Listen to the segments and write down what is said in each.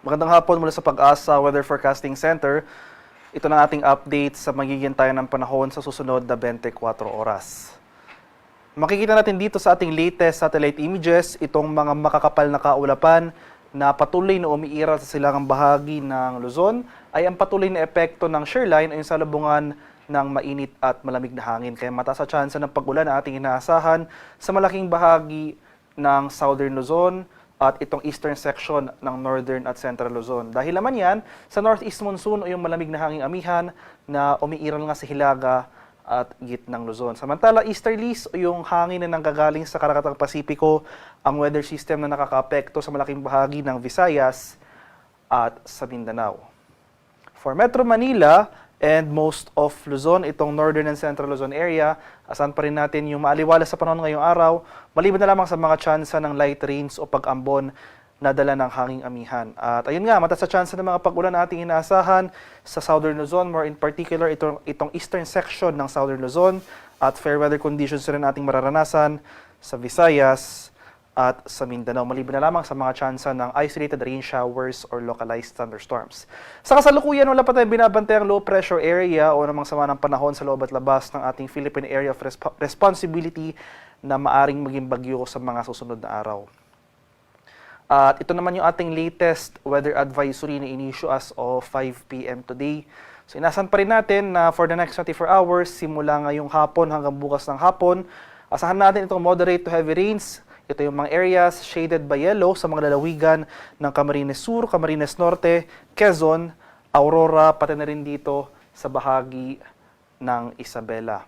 Magandang hapon mula sa Pag-asa Weather Forecasting Center. Ito na ating update sa magiging tayo ng panahon sa susunod na 24 oras. Makikita natin dito sa ating latest satellite images itong mga makakapal na kaulapan na patuloy na umiiral sa silangang bahagi ng Luzon ay ang patuloy na epekto ng shear line ay sa labungan ng mainit at malamig na hangin. Kaya mataas ang tsansa ng pag-ulan na ating inaasahan sa malaking bahagi ng Southern Luzon at itong eastern section ng Northern at Central Luzon. Dahil naman yan, sa Northeast Monsoon o yung malamig na hanging amihan na umiiral nga sa Hilaga at gitnang Luzon. Samantala, easterlies o yung hangin na nanggagaling sa Karakatang Pasipiko, ang weather system na nakakaapekto sa malaking bahagi ng Visayas at sa Mindanao. For Metro Manila and most of Luzon, itong Northern and Central Luzon area, asahan pa rin natin yung maaliwalas sa panahon ngayong araw, maliban na lamang sa mga tsansa ng light rains o pag-ambon na dala ng hanging amihan. At ayun nga, mataas sa tsansa ng mga pag-ulan na ating inaasahan sa Southern Luzon, more in particular itong eastern section ng Southern Luzon, at fair weather conditions rin ating mararanasan sa Visayas at sa Mindanao, maliban na lamang sa mga tsansa ng isolated rain showers or localized thunderstorms. Sa kasalukuyan, wala pa tayong binabantayang low pressure area o namang sama ng panahon sa loob at labas ng ating Philippine Area of Responsibility na maaring maging bagyo sa mga susunod na araw. At ito naman yung ating latest weather advisory na inisyu as of 5 p.m. today. So inasan pa rin natin na for the next 24 hours, simula ngayong hapon hanggang bukas ng hapon, asahan natin itong moderate to heavy rains. Ito yung mga areas shaded by yellow sa mga lalawigan ng Camarines Sur, Camarines Norte, Quezon, Aurora, pati na rin dito sa bahagi ng Isabela.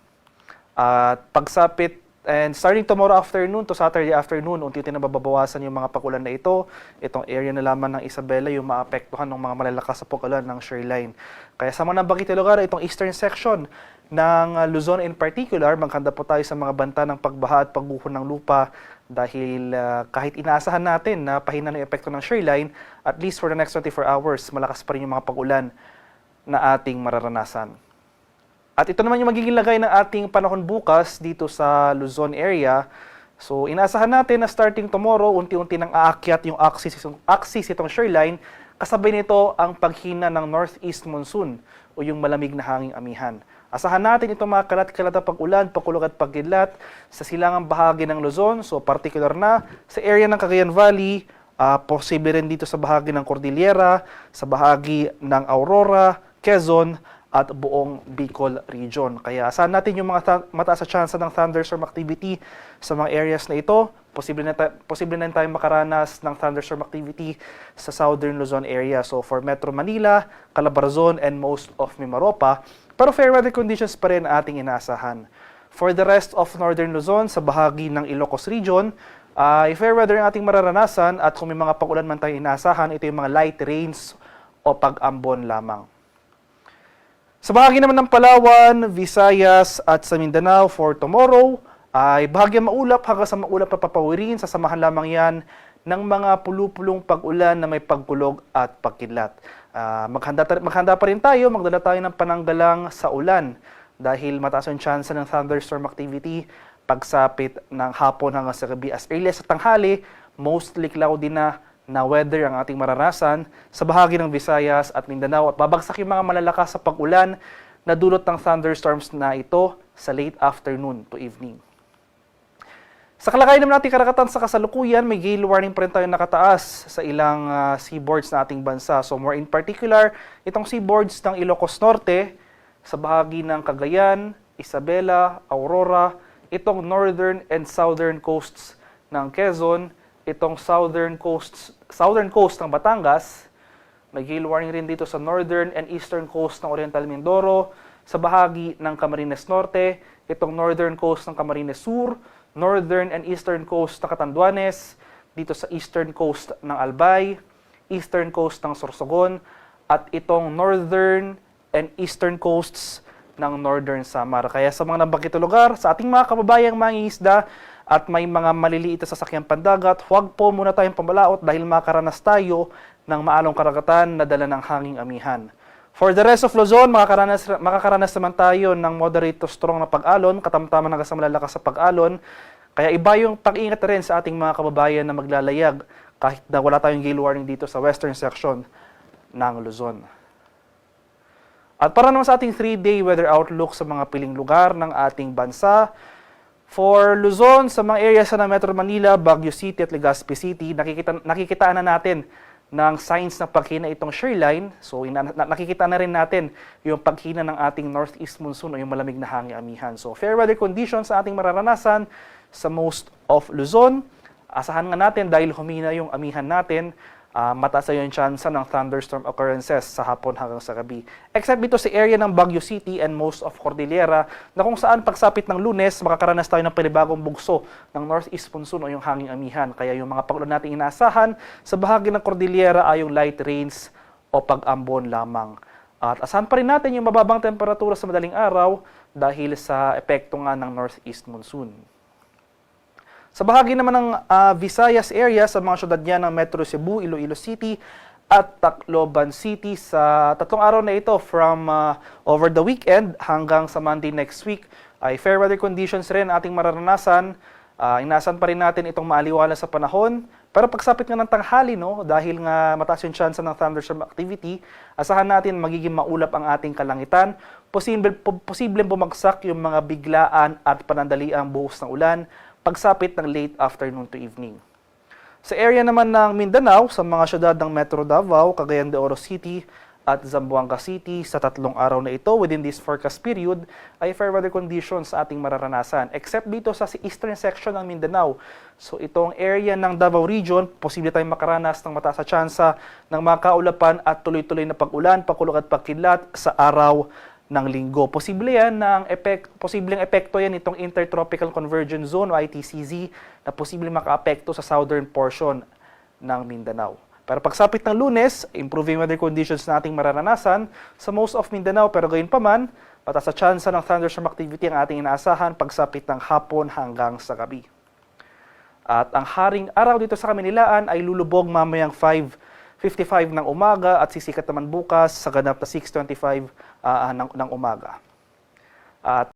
At pagsapit, and starting tomorrow afternoon to Saturday afternoon, unti-unti na mababawasan yung mga pagulan na ito. Itong area na lamang ng Isabela yung maapektuhan ng mga malalakas sa pagulan ng shear line. Kaya sa mga nabagitang lugar, itong eastern section ng Luzon in particular, maghanda po tayo sa mga banta ng pagbaha at pagguho ng lupa dahil kahit inaasahan natin na pahina ng epekto ng shear line, at least for the next 24 hours, malakas pa rin yung mga pagulan na ating mararanasan. At ito naman yung magiging lagay ng ating panahon bukas dito sa Luzon area. So inaasahan natin na starting tomorrow, unti-unti nang aakyat yung axis itong shear line. Kasabay nito ang paghina ng northeast monsoon o yung malamig na hanging amihan. Asahan natin itong mga kalat-kalat na pag-ulan, pakulog at pagkidlat sa silangang bahagi ng Luzon. So particular na sa area ng Cagayan Valley, posible rin dito sa bahagi ng Cordillera, sa bahagi ng Aurora, Quezon, at buong Bicol region. Kaya asahan natin yung mga mataas sa tsansa ng thunderstorm activity sa mga areas na ito. Posible na tayong makaranas ng thunderstorm activity sa Southern Luzon area. So for Metro Manila, Calabarzon, and most of Mimaropa. Pero fair weather conditions pa rin ating inaasahan. For the rest of Northern Luzon, sa bahagi ng Ilocos region, fair weather ang ating mararanasan at kung may mga pag-ulan man tayong inaasahan, ito yung mga light rains o pag-ambon lamang. Sa bahagi naman ng Palawan, Visayas at sa Mindanao for tomorrow, ay bahagyang maulap hanggang sa maulap na papawirin. Sasamahan lamang yan ng mga pulupulong pag-ulan na may pagkulog at pagkidlat. Maghanda pa rin tayo, magdala tayo ng pananggalang sa ulan dahil mataas ang tsansa ng thunderstorm activity pagsapit ng hapon hanggang sa gabi. As early as sa tanghali, mostly cloudy na weather ang ating maranasan sa bahagi ng Visayas at Mindanao at babagsak yung mga malalakas sa pag-ulan na dulot ng thunderstorms na ito sa late afternoon to evening. Sa kalagayan naman natin karagatan sa kasalukuyan, may gale warning pa rin tayo nakataas sa ilang seaboards na ating bansa. So more in particular, itong seaboards ng Ilocos Norte, sa bahagi ng Cagayan, Isabela, Aurora, itong northern and southern coasts ng Quezon, itong southern coast ng Batangas, may gale warning rin dito sa northern and eastern coast ng Oriental Mindoro, sa bahagi ng Camarines Norte, itong northern coast ng Camarines Sur, northern and eastern coast ng Catanduanes, dito sa eastern coast ng Albay, eastern coast ng Sorsogon, at itong northern and eastern coasts ng Northern Samar. Kaya sa mga nabagitang lugar, sa ating mga kababayang mangingisda at may mga maliliit na sasakyang pandagat, huwag po muna tayong pamalaot dahil makaranas tayo ng maalong karagatan na dala ng hanging amihan. For the rest of Luzon, makakaranas naman tayo ng moderate to strong na pag-alon, katamtaman hanggang sa malalakas sa pag-alon. Kaya iba yung pag-ingat rin sa ating mga kababayan na maglalayag kahit na wala tayong gale warning dito sa western section ng Luzon. At para naman sa ating 3-day weather outlook sa mga piling lugar ng ating bansa, for Luzon, sa mga areas ng Metro Manila, Baguio City at Legazpi City, nakikitaan na natin ng signs ng paghina itong shoreline. So nakikita na rin natin yung paghina ng ating northeast monsoon o yung malamig na hangin amihan. So fair weather conditions sa ating mararanasan sa most of Luzon. Asahan nga natin dahil humina yung amihan natin, mataas na yung chance ng thunderstorm occurrences sa hapon hanggang sa gabi. Except dito sa area ng Baguio City and most of Cordillera na kung saan pagsapit ng Lunes, makakaranas tayo ng panibagong bugso ng northeast monsoon o yung hanging amihan. Kaya yung mga pag-ulan natin inaasahan sa bahagi ng Cordillera ay yung light rains o pag-ambon lamang. At asahan pa rin natin yung mababang temperatura sa madaling araw dahil sa epekto nga ng northeast monsoon. Sa bahagi naman ng Visayas area, sa mga syudad niya ng Metro Cebu, Iloilo City at Tacloban City, sa tatlong araw na ito from over the weekend hanggang sa Monday next week, ay fair weather conditions rin ating mararanasan. Inaasahan pa rin natin itong maaliwala sa panahon. Pero pagsapit nga ng tanghali, no, dahil nga mataas yung chance ng thunderstorm activity, asahan natin magiging maulap ang ating kalangitan. Posibleng bumagsak yung mga biglaan at panandaliang buhos ng ulan pagsapit ng late afternoon to evening. Sa area naman ng Mindanao, sa mga syudad ng Metro Davao, Cagayan de Oro City at Zamboanga City, sa tatlong araw na ito within this forecast period ay fair weather conditions sa ating mararanasan. Except dito sa eastern section ng Mindanao. So itong area ng Davao Region, posible tayong makaranas ng mataas na tsansa ng mga kaulapan at tuloy-tuloy na pag-ulan, pagkulog at pagkidlat sa araw ng linggo. Posible yan posibleng epekto yan itong Intertropical Convergence Zone o ITCZ na posibleng maka-apekto sa southern portion ng Mindanao. Pero pagsapit ng Lunes, improving weather conditions na ating mararanasan sa most of Mindanao, pero gayon pa man, mataas na tsansa ng thunderstorm activity ang ating inaasahan pagsapit ng hapon hanggang sa gabi. At ang haring araw dito sa Kamunilaan ay lulubog mamayang 5:55 ng umaga at sisikat naman bukas sa ganap na 6:25 ng umaga. At